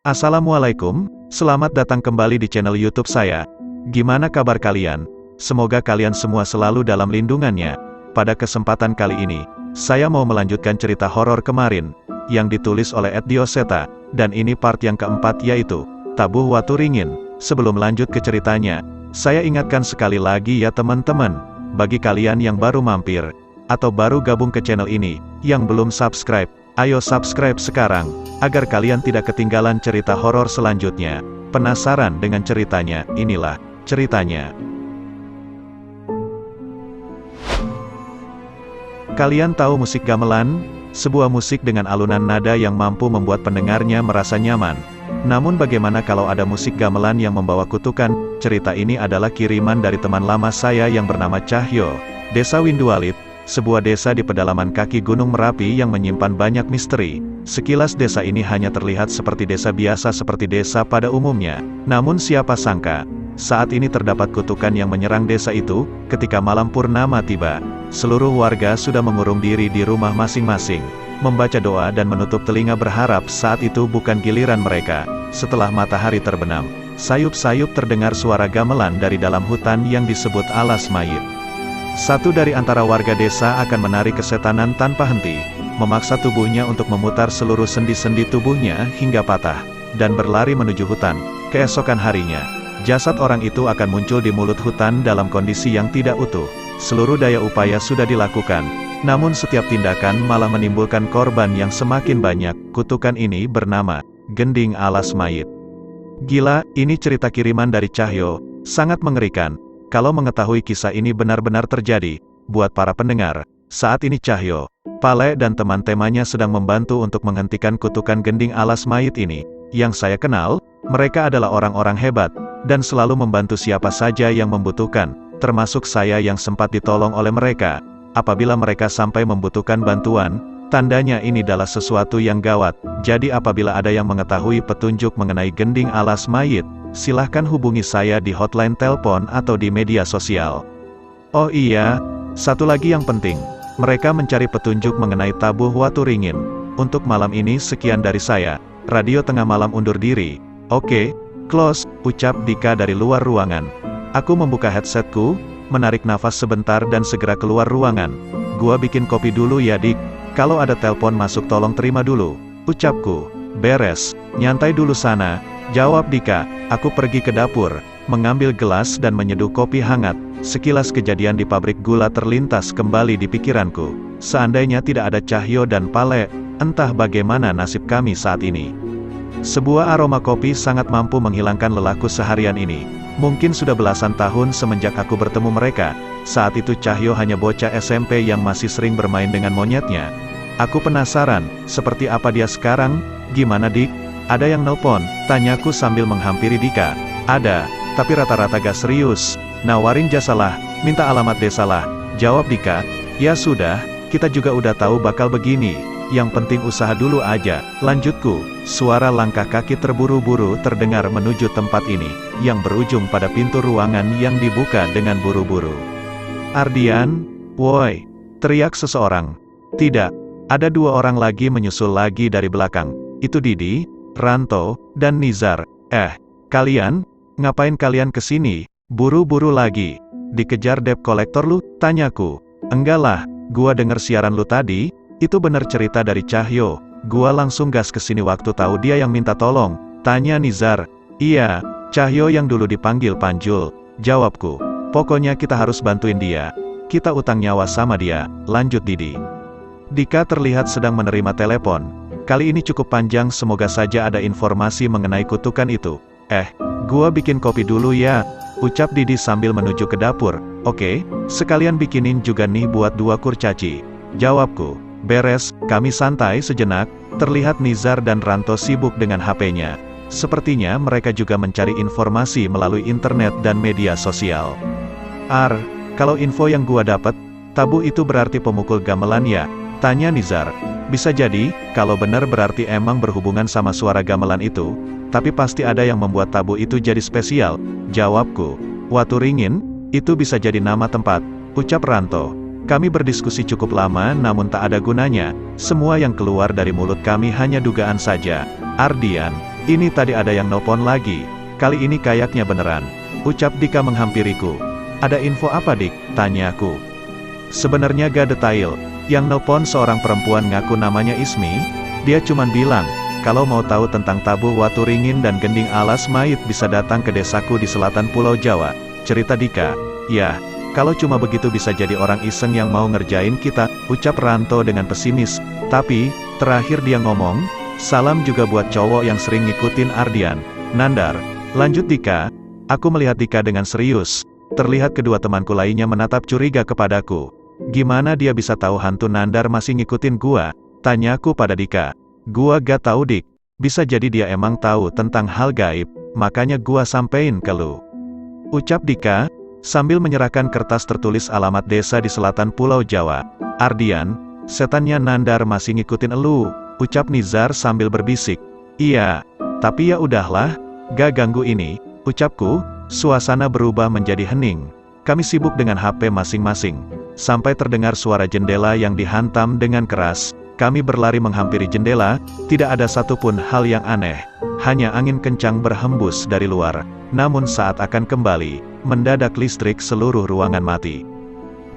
Assalamualaikum, selamat datang kembali di channel YouTube saya. Gimana kabar kalian? Semoga kalian semua selalu dalam lindungannya. Pada kesempatan kali ini, saya mau melanjutkan cerita horor kemarin, yang ditulis oleh Ed Dioseta, dan ini part yang keempat yaitu, Tabuh Waturingin. Sebelum lanjut ke ceritanya, saya ingatkan sekali lagi ya teman-teman, bagi kalian yang baru mampir, atau baru gabung ke channel ini, yang belum subscribe, ayo subscribe sekarang, agar kalian tidak ketinggalan cerita horor selanjutnya. Penasaran dengan ceritanya? Inilah ceritanya. Kalian tahu musik gamelan? Sebuah musik dengan alunan nada yang mampu membuat pendengarnya merasa nyaman. Namun bagaimana kalau ada musik gamelan yang membawa kutukan? Cerita ini adalah kiriman dari teman lama saya yang bernama Cahyo. Desa Windualit, sebuah desa di pedalaman kaki Gunung Merapi yang menyimpan banyak misteri. Sekilas desa ini hanya terlihat seperti desa biasa seperti desa pada umumnya. Namun siapa sangka, saat ini terdapat kutukan yang menyerang desa itu. Ketika malam purnama tiba, seluruh warga sudah mengurung diri di rumah masing-masing, membaca doa dan menutup telinga berharap saat itu bukan giliran mereka. Setelah matahari terbenam, sayup-sayup terdengar suara gamelan dari dalam hutan yang disebut Alas Mayit. Satu dari antara warga desa akan menarik kesetanan tanpa henti, memaksa tubuhnya untuk memutar seluruh sendi-sendi tubuhnya hingga patah, dan berlari menuju hutan. Keesokan harinya, jasad orang itu akan muncul di mulut hutan dalam kondisi yang tidak utuh. Seluruh daya upaya sudah dilakukan, namun setiap tindakan malah menimbulkan korban yang semakin banyak. Kutukan ini bernama Gending Alas Mayit. Gila, ini cerita kiriman dari Cahyo, sangat mengerikan. Kalau mengetahui kisah ini benar-benar terjadi, buat para pendengar, saat ini Cahyo, Pale dan teman-temannya sedang membantu untuk menghentikan kutukan Gending Alas Mayit ini. Yang saya kenal, mereka adalah orang-orang hebat, dan selalu membantu siapa saja yang membutuhkan, termasuk saya yang sempat ditolong oleh mereka. Apabila mereka sampai membutuhkan bantuan, tandanya ini adalah sesuatu yang gawat. Jadi apabila ada yang mengetahui petunjuk mengenai Gending Alas Mayit, silahkan hubungi saya di hotline telepon atau di media sosial. Oh iya, satu lagi yang penting, mereka mencari petunjuk mengenai Tabuh Waturingin. Untuk malam ini sekian dari saya, Radio Tengah Malam undur diri. Oke, close, ucap Dika dari luar ruangan. Aku membuka headsetku, menarik nafas sebentar dan segera keluar ruangan. Gua bikin kopi dulu ya Dik, kalau ada telepon masuk tolong terima dulu, ucapku. Beres, nyantai dulu sana, jawab Dika. Aku pergi ke dapur, mengambil gelas dan menyeduh kopi hangat. Sekilas kejadian di pabrik gula terlintas kembali di pikiranku. Seandainya tidak ada Cahyo dan Pale, entah bagaimana nasib kami saat ini. Sebuah aroma kopi sangat mampu menghilangkan lelahku seharian ini. Mungkin sudah belasan tahun semenjak aku bertemu mereka. Saat itu Cahyo hanya bocah SMP yang masih sering bermain dengan monyetnya. Aku penasaran, seperti apa dia sekarang? Gimana Dik? Ada yang nelpon? Tanyaku sambil menghampiri Dika. Ada, tapi rata-rata gak serius. Nawarin jasalah, minta alamat desalah, jawab Dika. Ya sudah, kita juga udah tahu bakal begini. Yang penting usaha dulu aja, lanjutku. Suara langkah kaki terburu-buru terdengar menuju tempat ini, yang berujung pada pintu ruangan yang dibuka dengan buru-buru. Ardian, woi, teriak seseorang. Tidak, ada dua orang lagi menyusul lagi dari belakang. Itu Didi, Ranto, dan Nizar. Kalian, ngapain kalian kesini? Buru-buru lagi. Dikejar debt collector lu? Tanyaku. Enggak lah, gua denger siaran lu tadi. Itu bener cerita dari Cahyo. Gua langsung gas kesini waktu tahu dia yang minta tolong. Tanya Nizar. Iya, Cahyo yang dulu dipanggil Panjul, jawabku. Pokoknya kita harus bantuin dia. Kita utang nyawa sama dia, lanjut Didi. Dika terlihat sedang menerima telepon. Kali ini cukup panjang, semoga saja ada informasi mengenai kutukan itu. Gua bikin kopi dulu ya, ucap Didi sambil menuju ke dapur. Oke, sekalian bikinin juga nih buat dua kurcaci, jawabku. Beres, kami santai sejenak. Terlihat Nizar dan Ranto sibuk dengan HP-nya. Sepertinya mereka juga mencari informasi melalui internet dan media sosial. Kalau info yang gua dapat, Tabuh itu berarti pemukul gamelan ya? Tanya Nizar. Bisa jadi, kalau benar berarti emang berhubungan sama suara gamelan itu, tapi pasti ada yang membuat Tabuh itu jadi spesial, jawabku. Waturingin, itu bisa jadi nama tempat, ucap Ranto. Kami berdiskusi cukup lama namun tak ada gunanya, semua yang keluar dari mulut kami hanya dugaan saja. Ardian, Ini tadi ada yang nelpon lagi. Kali ini kayaknya beneran. Ucap Dika menghampiriku. Ada info apa Dik? Tanyaku. Sebenarnya gak detail. Yang nelpon seorang perempuan ngaku namanya Ismi. Dia cuman bilang, kalau mau tahu tentang tabuh Waturingin dan gending alas mayit bisa datang ke desaku di selatan Pulau Jawa. Cerita Dika. Ya, kalau cuma begitu bisa jadi orang iseng yang mau ngerjain kita, ucap Ranto dengan pesimis. Tapi, terakhir dia ngomong, salam juga buat cowok yang sering ngikutin Ardian. Nandar. Lanjut Dika. Aku melihat Dika dengan serius. Terlihat kedua temanku lainnya menatap curiga kepadaku. Gimana dia bisa tahu hantu Nandar masih ngikutin gua? Tanyaku pada Dika. Gua gak tahu Dik. Bisa jadi dia emang tahu tentang hal gaib, makanya gua sampein ke lu. Ucap Dika, sambil menyerahkan kertas tertulis alamat desa di selatan Pulau Jawa. Ardian, setannya Nandar masih ngikutin elu, ucap Nizar sambil berbisik. Iya, tapi ya udahlah, gak ganggu ini, ucapku. Suasana berubah menjadi hening. Kami sibuk dengan HP masing-masing. Sampai terdengar suara jendela yang dihantam dengan keras. Kami berlari menghampiri jendela, tidak ada satupun hal yang aneh. Hanya angin kencang berhembus dari luar. Namun saat akan kembali, mendadak listrik seluruh ruangan mati.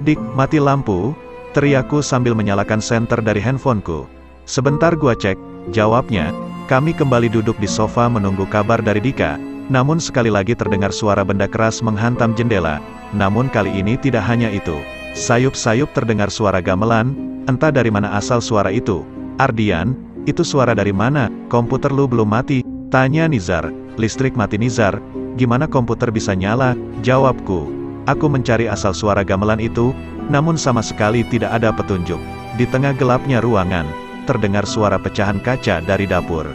Dik, mati lampu, teriakku sambil menyalakan senter dari handphoneku. Sebentar gua cek, jawabnya. Kami kembali duduk di sofa menunggu kabar dari Dika. Namun sekali lagi terdengar suara benda keras menghantam jendela. Namun kali ini tidak hanya itu. Sayup-sayup terdengar suara gamelan, entah dari mana asal suara itu. Ardian, itu suara dari mana? Komputer lu belum mati? Tanya Nizar. Listrik mati Nizar. Gimana komputer bisa nyala? Jawabku. Aku mencari asal suara gamelan itu, namun sama sekali tidak ada petunjuk. Di tengah gelapnya ruangan, terdengar suara pecahan kaca dari dapur.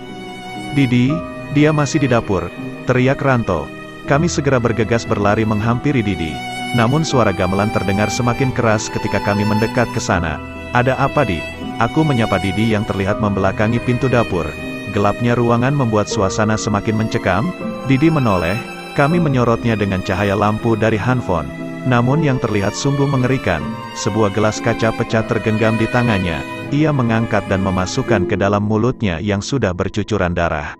Didi, dia masih di dapur, teriak Ranto. Kami segera bergegas berlari menghampiri Didi. Namun suara gamelan terdengar semakin keras ketika kami mendekat ke sana. Ada apa Di? Aku menyapa Didi yang terlihat membelakangi pintu dapur. Gelapnya ruangan membuat suasana semakin mencekam. Didi menoleh, kami menyorotnya dengan cahaya lampu dari handphone. Namun yang terlihat sungguh mengerikan, sebuah gelas kaca pecah tergenggam di tangannya. Ia mengangkat dan memasukkan ke dalam mulutnya yang sudah bercucuran darah.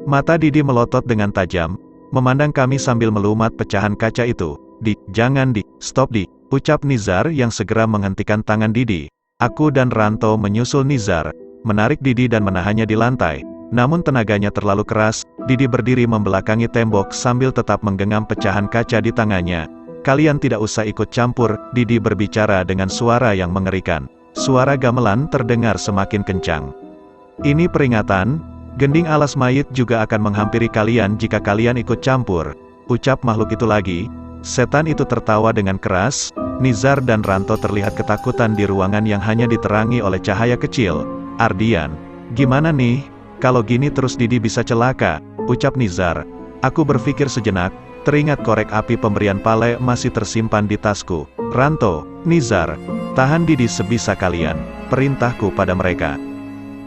Mata Didi melotot dengan tajam, memandang kami sambil melumat pecahan kaca itu. Di, jangan Di, stop Di, ucap Nizar yang segera menghentikan tangan Didi. Aku dan Ranto menyusul Nizar, menarik Didi dan menahannya di lantai. Namun tenaganya terlalu keras, Didi berdiri membelakangi tembok sambil tetap menggenggam pecahan kaca di tangannya. Kalian tidak usah ikut campur, Didi berbicara dengan suara yang mengerikan. Suara gamelan terdengar semakin kencang. Ini peringatan, gending alas mayit juga akan menghampiri kalian jika kalian ikut campur, ucap makhluk itu lagi. Setan itu tertawa dengan keras. Nizar dan Ranto terlihat ketakutan di ruangan yang hanya diterangi oleh cahaya kecil. Ardian, gimana nih? Kalau gini terus Didi bisa celaka, ucap Nizar. Aku berpikir sejenak, teringat korek api pemberian Pale masih tersimpan di tasku. Ranto, Nizar, tahan Didi sebisa kalian, perintahku pada mereka.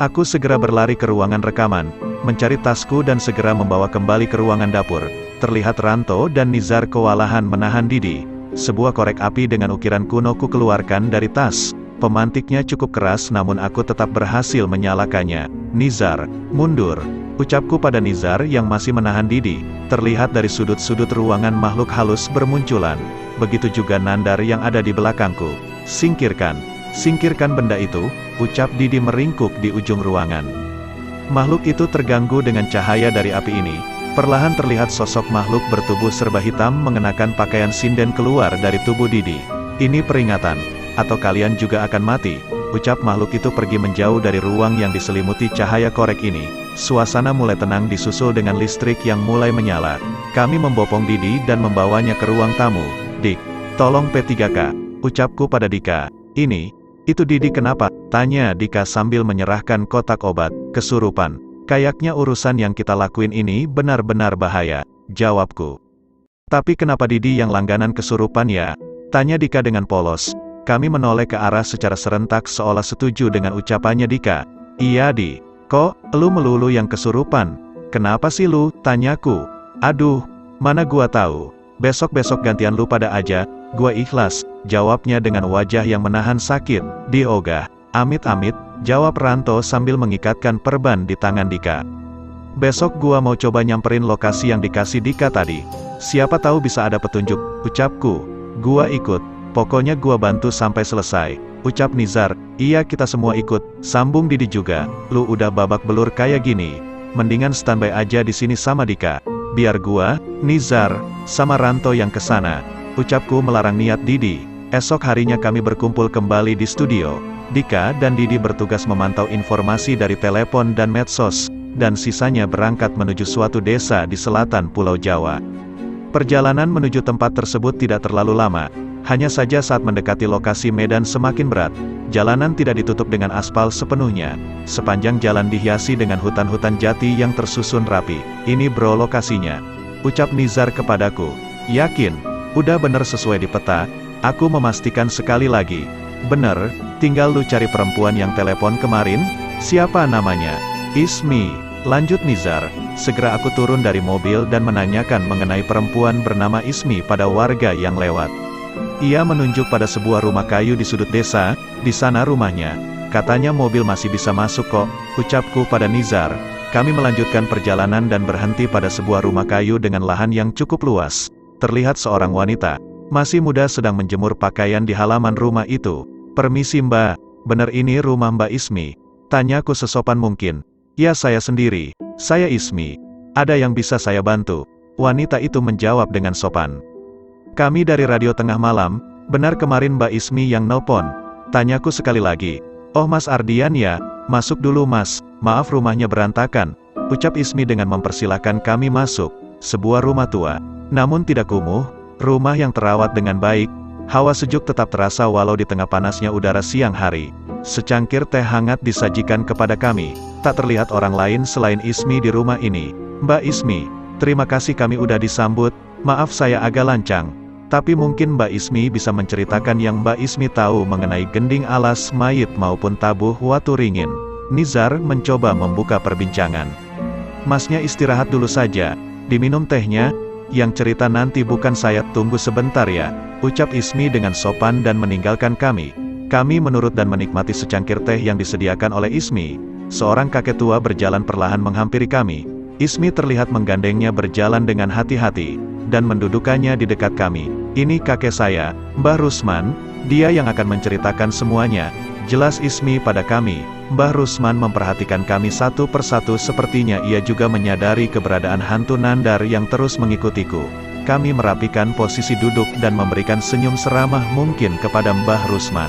Aku segera berlari ke ruangan rekaman, mencari tasku dan segera membawa kembali ke ruangan dapur. Terlihat Ranto dan Nizar kewalahan menahan Didi. Sebuah korek api dengan ukiran kuno ku keluarkan dari tas. Pemantiknya cukup keras namun aku tetap berhasil menyalakannya. Nizar, mundur, ucapku pada Nizar yang masih menahan Didi. Terlihat dari sudut-sudut ruangan makhluk halus bermunculan. Begitu juga Nandar yang ada di belakangku. Singkirkan, singkirkan benda itu, ucap Didi meringkuk di ujung ruangan. Makhluk itu terganggu dengan cahaya dari api ini. Perlahan terlihat sosok makhluk bertubuh serba hitam mengenakan pakaian sinden keluar dari tubuh Didi. Ini peringatan, atau kalian juga akan mati, ucap makhluk itu pergi menjauh dari ruang yang diselimuti cahaya korek ini. Suasana mulai tenang disusul dengan listrik yang mulai menyala. Kami membopong Didi dan membawanya ke ruang tamu. Dik, tolong P3K, ucapku pada Dika. Itu Didi kenapa? Tanya Dika sambil menyerahkan kotak obat. Kesurupan. Kayaknya urusan yang kita lakuin ini benar-benar bahaya, jawabku. Tapi kenapa Didi yang langganan kesurupan ya? Tanya Dika dengan polos. Kami menoleh ke arah secara serentak seolah setuju dengan ucapannya Dika. Iya Di, kok, lu melulu yang kesurupan? Kenapa sih lu? Tanyaku. Aduh, mana gua tahu. Besok-besok gantian lu pada aja, gua ikhlas, jawabnya dengan wajah yang menahan sakit. Di ogah. Amit-amit, jawab Ranto sambil mengikatkan perban di tangan Dika. Besok gua mau coba nyamperin lokasi yang dikasih Dika tadi. Siapa tahu bisa ada petunjuk, ucapku. Gua ikut. Pokoknya gua bantu sampai selesai, ucap Nizar. Iya kita semua ikut, sambung Didi juga. Lu udah babak belur kayak gini, mendingan standby aja di sini sama Dika. Biar gua, Nizar, sama Ranto yang kesana, ucapku melarang niat Didi. Esok harinya kami berkumpul kembali di studio. Dika dan Didi bertugas memantau informasi dari telepon dan medsos, dan sisanya berangkat menuju suatu desa di selatan Pulau Jawa. Perjalanan menuju tempat tersebut tidak terlalu lama. Hanya saja saat mendekati lokasi medan semakin berat. Jalanan tidak ditutup dengan aspal sepenuhnya. Sepanjang jalan dihiasi dengan hutan-hutan jati yang tersusun rapi. Ini bro lokasinya, ucap Nizar kepadaku. Yakin? Udah bener sesuai di peta? Aku memastikan sekali lagi. Bener, tinggal lu cari perempuan yang telepon kemarin. Siapa namanya? Ismi, lanjut Nizar. Segera aku turun dari mobil dan menanyakan mengenai perempuan bernama Ismi pada warga yang lewat. Ia menunjuk pada sebuah rumah kayu di sudut desa. Di sana rumahnya. Katanya mobil masih bisa masuk kok, ucapku pada Nizar. Kami melanjutkan perjalanan dan berhenti pada sebuah rumah kayu dengan lahan yang cukup luas. Terlihat seorang wanita masih muda sedang menjemur pakaian di halaman rumah itu. Permisi mbak, bener ini rumah Mbak Ismi? Tanyaku sesopan mungkin. Ya saya sendiri, saya Ismi. Ada yang bisa saya bantu? Wanita itu menjawab dengan sopan. Kami dari Radio Tengah Malam, benar kemarin Mbak Ismi yang nelpon? Tanyaku sekali lagi. Oh Mas Ardian ya, masuk dulu mas, maaf rumahnya berantakan, ucap Ismi dengan mempersilahkan kami masuk. Sebuah rumah tua, namun tidak kumuh, rumah yang terawat dengan baik. Hawa sejuk tetap terasa walau di tengah panasnya udara siang hari. Secangkir teh hangat disajikan kepada kami. Tak terlihat orang lain selain Ismi di rumah ini. Mbak Ismi, terima kasih kami udah disambut. Maaf saya agak lancang, tapi mungkin Mbak Ismi bisa menceritakan yang Mbak Ismi tahu mengenai gending alas mayit maupun tabuh watu ringin. Nizar mencoba membuka perbincangan. Masnya istirahat dulu saja, diminum tehnya. Yang cerita nanti bukan saya, tunggu sebentar ya, ucap Ismi dengan sopan dan meninggalkan kami. Kami menurut dan menikmati secangkir teh yang disediakan oleh Ismi. Seorang kakek tua berjalan perlahan menghampiri kami. Ismi terlihat menggandengnya berjalan dengan hati-hati, dan mendudukannya di dekat kami. Ini kakek saya, Mbah Rusman, dia yang akan menceritakan semuanya, jelas Ismi pada kami. Mbah Rusman memperhatikan kami satu persatu, sepertinya ia juga menyadari keberadaan hantu Nandar yang terus mengikutiku. Kami merapikan posisi duduk dan memberikan senyum seramah mungkin kepada Mbah Rusman.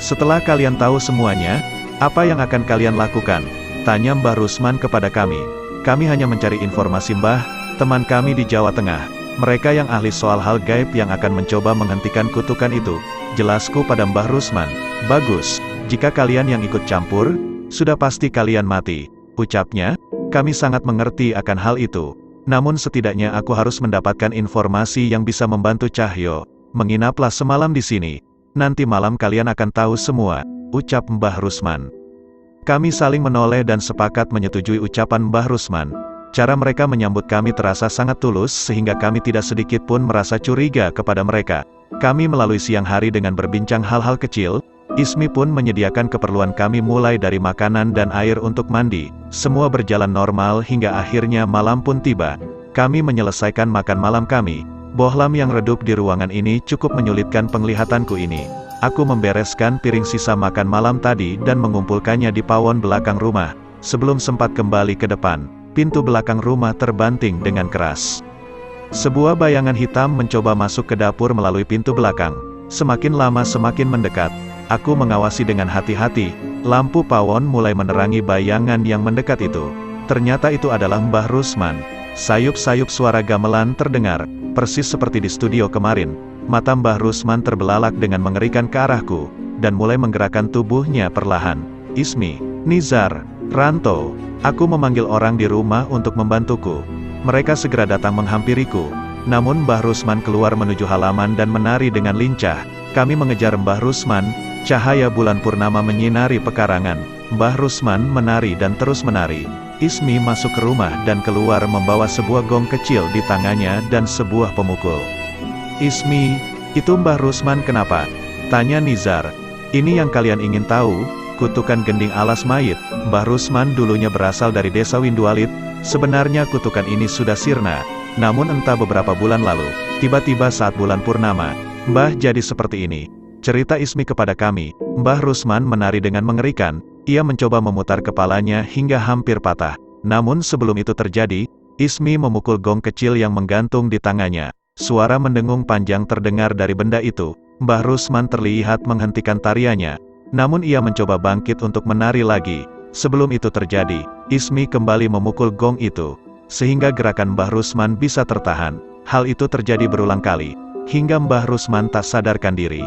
Setelah kalian tahu semuanya, apa yang akan kalian lakukan? Tanya Mbah Rusman kepada kami. Kami hanya mencari informasi Mbah, teman kami di Jawa Tengah. Mereka yang ahli soal hal gaib yang akan mencoba menghentikan kutukan itu, jelasku pada Mbah Rusman. Bagus, jika kalian yang ikut campur, sudah pasti kalian mati, ucapnya. Kami sangat mengerti akan hal itu. Namun setidaknya aku harus mendapatkan informasi yang bisa membantu Cahyo. Menginaplah semalam di sini. Nanti malam kalian akan tahu semua, ucap Mbah Rusman. Kami saling menoleh dan sepakat menyetujui ucapan Mbah Rusman. Cara mereka menyambut kami terasa sangat tulus sehingga kami tidak sedikit pun merasa curiga kepada mereka. Kami melalui siang hari dengan berbincang hal-hal kecil. Ismi pun menyediakan keperluan kami mulai dari makanan dan air untuk mandi. Semua berjalan normal hingga akhirnya malam pun tiba. Kami menyelesaikan makan malam kami. Bohlam yang redup di ruangan ini cukup menyulitkan penglihatanku ini. Aku membereskan piring sisa makan malam tadi dan mengumpulkannya di pawon belakang rumah. Sebelum sempat kembali ke depan, pintu belakang rumah terbanting dengan keras. Sebuah bayangan hitam mencoba masuk ke dapur melalui pintu belakang. Semakin lama semakin mendekat. Aku mengawasi dengan hati-hati. Lampu pawon mulai menerangi bayangan yang mendekat itu. Ternyata itu adalah Mbah Rusman. Sayup-sayup suara gamelan terdengar, persis seperti di studio kemarin. Mata Mbah Rusman terbelalak dengan mengerikan ke arahku, dan mulai menggerakkan tubuhnya perlahan. Ismi, Nizar, Ranto, aku memanggil orang di rumah untuk membantuku. Mereka segera datang menghampiriku. Namun Mbah Rusman keluar menuju halaman dan menari dengan lincah. Kami mengejar Mbah Rusman. Cahaya bulan purnama menyinari pekarangan. Mbah Rusman menari dan terus menari. Ismi masuk ke rumah dan keluar membawa sebuah gong kecil di tangannya dan sebuah pemukul. Ismi, itu Mbah Rusman kenapa? Tanya Nizar. Ini yang kalian ingin tahu? Kutukan gending alas mayit. Mbah Rusman dulunya berasal dari desa Windualit. Sebenarnya kutukan ini sudah sirna, namun entah beberapa bulan lalu, tiba-tiba saat bulan purnama, Mbah jadi seperti ini. Cerita Ismi kepada kami, Mbah Rusman menari dengan mengerikan, ia mencoba memutar kepalanya hingga hampir patah. Namun sebelum itu terjadi, Ismi memukul gong kecil yang menggantung di tangannya. Suara mendengung panjang terdengar dari benda itu. Mbah Rusman terlihat menghentikan tariannya, namun ia mencoba bangkit untuk menari lagi. Sebelum itu terjadi, Ismi kembali memukul gong itu, sehingga gerakan Mbah Rusman bisa tertahan. Hal itu terjadi berulang kali, hingga Mbah Rusman tak sadarkan diri.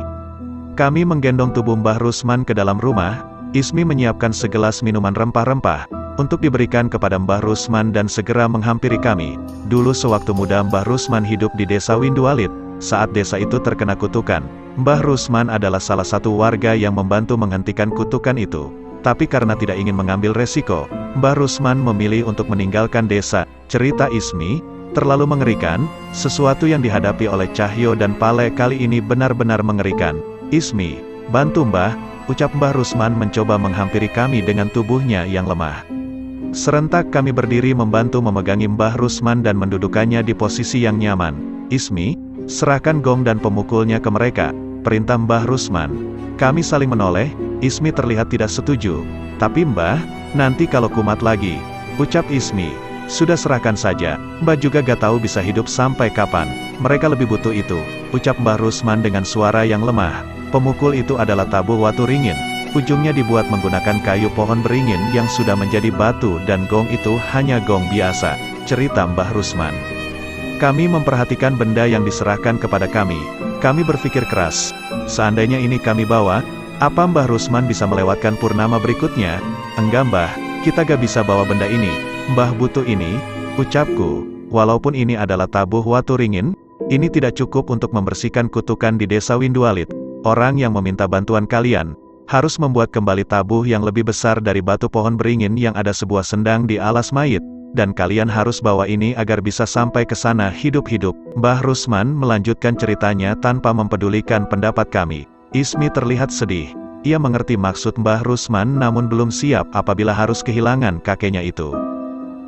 Kami menggendong tubuh Mbah Rusman ke dalam rumah. Ismi menyiapkan segelas minuman rempah-rempah, untuk diberikan kepada Mbah Rusman dan segera menghampiri kami. Dulu sewaktu muda Mbah Rusman hidup di desa Windualit. Saat desa itu terkena kutukan, Mbah Rusman adalah salah satu warga yang membantu menghentikan kutukan itu. Tapi karena tidak ingin mengambil resiko, Mbah Rusman memilih untuk meninggalkan desa. Cerita Ismi terlalu mengerikan, sesuatu yang dihadapi oleh Cahyo dan Pale kali ini benar-benar mengerikan. Ismi, bantu Mbah, ucap Mbah Rusman mencoba menghampiri kami dengan tubuhnya yang lemah. Serentak kami berdiri membantu memegangi Mbah Rusman dan mendudukannya di posisi yang nyaman. Ismi, serahkan gong dan pemukulnya ke mereka, perintah Mbah Rusman. Kami saling menoleh. Ismi terlihat tidak setuju. Tapi Mbah, nanti kalau kumat lagi, ucap Ismi. Sudah serahkan saja, Mbah juga gak tahu bisa hidup sampai kapan. Mereka lebih butuh itu, ucap Mbah Rusman dengan suara yang lemah. Pemukul itu adalah tabuh watu ringin. Ujungnya dibuat menggunakan kayu pohon beringin yang sudah menjadi batu dan gong itu hanya gong biasa, cerita Mbah Rusman. Kami memperhatikan benda yang diserahkan kepada kami. Kami berpikir keras, seandainya ini kami bawa, apa Mbah Rusman bisa melewatkan purnama berikutnya? Enggak Mbah, kita gak bisa bawa benda ini. Mbah butuh ini, ucapku. Walaupun ini adalah tabuh watu ringin, ini tidak cukup untuk membersihkan kutukan di desa Windualit. Orang yang meminta bantuan kalian, harus membuat kembali tabuh yang lebih besar dari batu pohon beringin yang ada sebuah sendang di alas mayit. Dan kalian harus bawa ini agar bisa sampai ke sana hidup-hidup. Mbah Rusman melanjutkan ceritanya tanpa mempedulikan pendapat kami. Ismi terlihat sedih. Ia mengerti maksud Mbah Rusman namun belum siap apabila harus kehilangan kakeknya itu.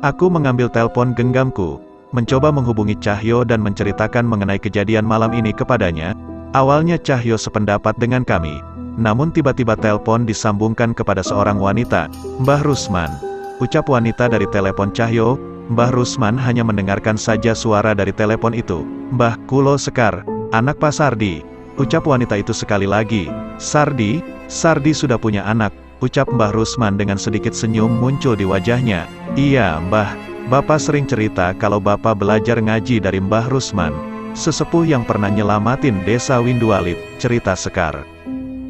Aku mengambil telepon genggamku, mencoba menghubungi Cahyo dan menceritakan mengenai kejadian malam ini kepadanya. Awalnya Cahyo sependapat dengan kami. Namun tiba-tiba telepon disambungkan kepada seorang wanita. Mbah Rusman, ucap wanita dari telepon Cahyo. Mbah Rusman hanya mendengarkan saja suara dari telepon itu. Mbah, kulo Sekar, anak Pak Sardi. Ucap wanita itu sekali lagi. Sardi, Sardi sudah punya anak, ucap Mbah Rusman dengan sedikit senyum muncul di wajahnya. Iya Mbah, Bapak sering cerita kalau Bapak belajar ngaji dari Mbah Rusman, sesepuh yang pernah nyelamatin desa Windualit, cerita Sekar.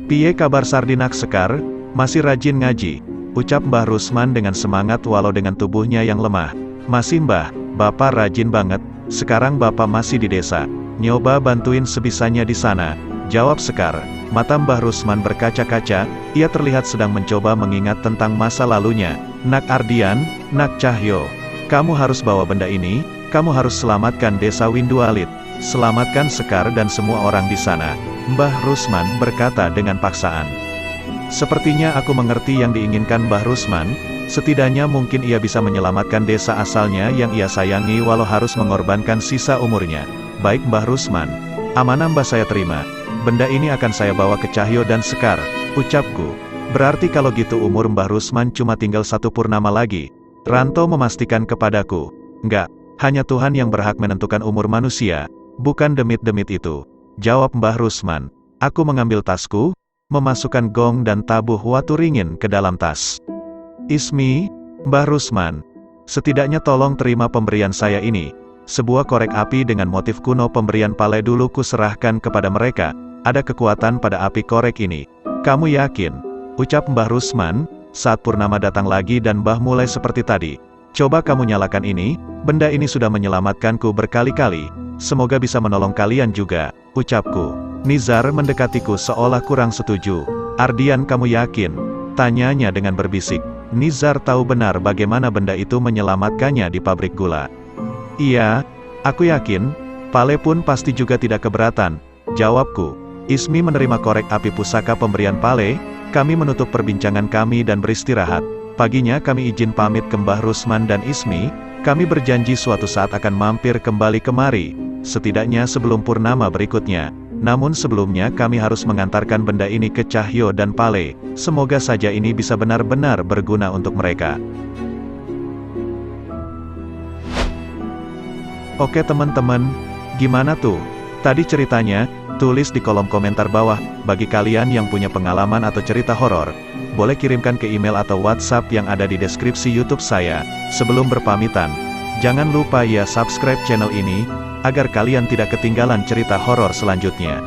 Piye kabar Sardi nak Sekar, masih rajin ngaji, ucap Mbah Rusman dengan semangat walau dengan tubuhnya yang lemah. Masih Mbah, Bapak rajin banget, sekarang Bapak masih di desa. Nyoba bantuin sebisanya di sana, jawab Sekar. Mata Mbah Rusman berkaca-kaca, ia terlihat sedang mencoba mengingat tentang masa lalunya. Nak Ardian, nak Cahyo, kamu harus bawa benda ini, kamu harus selamatkan desa Windualit. Selamatkan Sekar dan semua orang di sana, Mbah Rusman berkata dengan paksaan. Sepertinya aku mengerti yang diinginkan Mbah Rusman, setidaknya mungkin ia bisa menyelamatkan desa asalnya yang ia sayangi walau harus mengorbankan sisa umurnya. Baik Mbah Rusman, amanah Mbah saya terima. Benda ini akan saya bawa ke Cahyo dan Sekar, ucapku. Berarti kalau gitu umur Mbah Rusman cuma tinggal 1 purnama lagi. Ranto memastikan kepadaku. Enggak, hanya Tuhan yang berhak menentukan umur manusia, bukan demit-demit itu, jawab Mbah Rusman. Aku mengambil tasku, memasukkan gong dan tabuh watu ringin ke dalam tas. Ismi, Mbah Rusman, setidaknya tolong terima pemberian saya ini. Sebuah korek api dengan motif kuno pemberian Pale dulu ku serahkan kepada mereka. Ada kekuatan pada api korek ini. Kamu yakin? Ucap Mbah Rusman, saat purnama datang lagi dan Mbah mulai seperti tadi. Coba kamu nyalakan ini, benda ini sudah menyelamatkanku berkali-kali. Semoga bisa menolong kalian juga, ucapku. Nizar mendekatiku seolah kurang setuju. Ardian kamu yakin? Tanyanya dengan berbisik. Nizar tahu benar bagaimana benda itu menyelamatkannya di pabrik gula. Iya, aku yakin, Pale pun pasti juga tidak keberatan, jawabku. Ismi menerima korek api pusaka pemberian Pale, kami menutup perbincangan kami dan beristirahat. Paginya kami izin pamit ke Mbah Rusman dan Ismi, Kami berjanji suatu saat akan mampir kembali kemari, setidaknya sebelum purnama berikutnya. Namun sebelumnya kami harus mengantarkan benda ini ke Cahyo dan Pale, semoga saja ini bisa benar-benar berguna untuk mereka. Oke teman-teman, gimana tuh? Tadi ceritanya? Tulis di kolom komentar bawah. Bagi kalian yang punya pengalaman atau cerita horor, boleh kirimkan ke email atau WhatsApp yang ada di deskripsi YouTube saya. Sebelum berpamitan, jangan lupa ya subscribe channel ini, agar kalian tidak ketinggalan cerita horor selanjutnya.